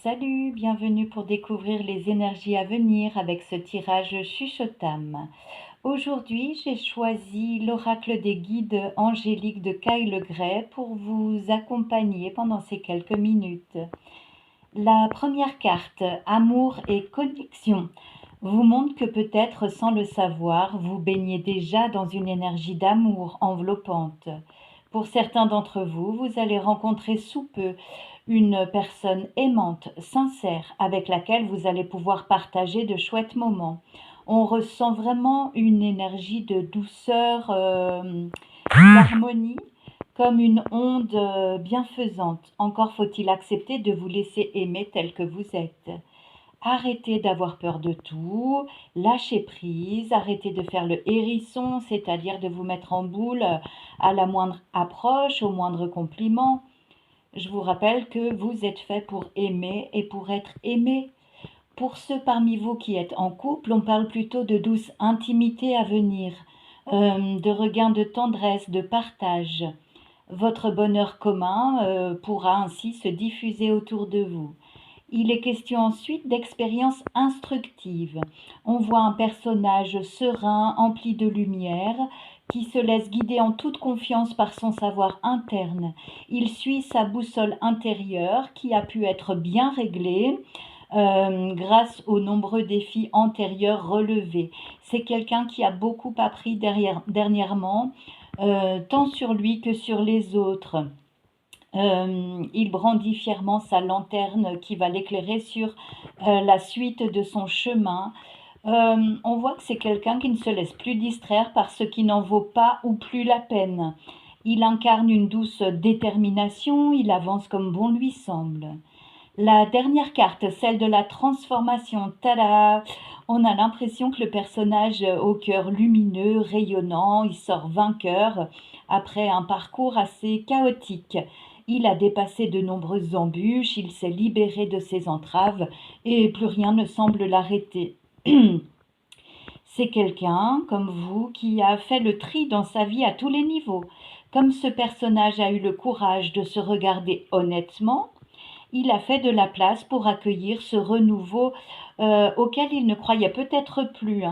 Salut, bienvenue pour découvrir les énergies à venir avec ce tirage chuchotam. Aujourd'hui, j'ai choisi l'oracle des guides angéliques de Kyle Gray pour vous accompagner pendant ces quelques minutes. La première carte, amour et connexion, vous montre que peut-être sans le savoir, vous baignez déjà dans une énergie d'amour enveloppante. Pour certains d'entre vous, vous allez rencontrer sous peu une personne aimante, sincère, avec laquelle vous allez pouvoir partager de chouettes moments. On ressent vraiment une énergie de douceur, d'harmonie, comme une onde bienfaisante. Encore faut-il accepter de vous laisser aimer tel que vous êtes. Arrêtez d'avoir peur de tout, lâchez prise, arrêtez de faire le hérisson, c'est-à-dire de vous mettre en boule à la moindre approche, au moindre compliment. Je vous rappelle que vous êtes fait pour aimer et pour être aimé. Pour ceux parmi vous qui êtes en couple, on parle plutôt de douce intimité à venir, de regain de tendresse, de partage. Votre bonheur commun pourra ainsi se diffuser autour de vous. Il est question ensuite d'expériences instructives. On voit un personnage serein, empli de lumière, qui se laisse guider en toute confiance par son savoir interne. Il suit sa boussole intérieure qui a pu être bien réglée grâce aux nombreux défis antérieurs relevés. C'est quelqu'un qui a beaucoup appris dernièrement, tant sur lui que sur les autres. Il brandit fièrement sa lanterne qui va l'éclairer sur la suite de son chemin. On voit que c'est quelqu'un qui ne se laisse plus distraire par ce qui n'en vaut pas ou plus la peine. Il incarne une douce détermination, il avance comme bon lui semble. La dernière carte, celle de la transformation, tada! On a l'impression que le personnage au cœur lumineux, rayonnant, il sort vainqueur après un parcours assez chaotique. Il a dépassé de nombreuses embûches, il s'est libéré de ses entraves et plus rien ne semble l'arrêter. C'est quelqu'un, comme vous, qui a fait le tri dans sa vie à tous les niveaux. Comme ce personnage a eu le courage de se regarder honnêtement, il a fait de la place pour accueillir ce renouveau auquel il ne croyait peut-être plus.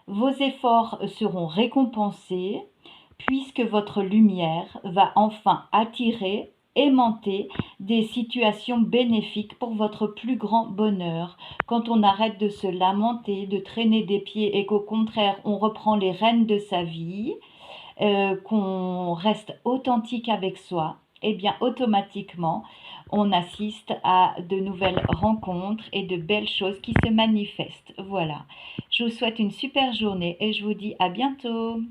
Vos efforts seront récompensés puisque votre lumière va enfin attirer, aimanter des situations bénéfiques pour votre plus grand bonheur. Quand on arrête de se lamenter, de traîner des pieds et qu'au contraire on reprend les rênes de sa vie, qu'on reste authentique avec soi, eh bien automatiquement on assiste à de nouvelles rencontres et de belles choses qui se manifestent. Voilà. Je vous souhaite une super journée et je vous dis à bientôt.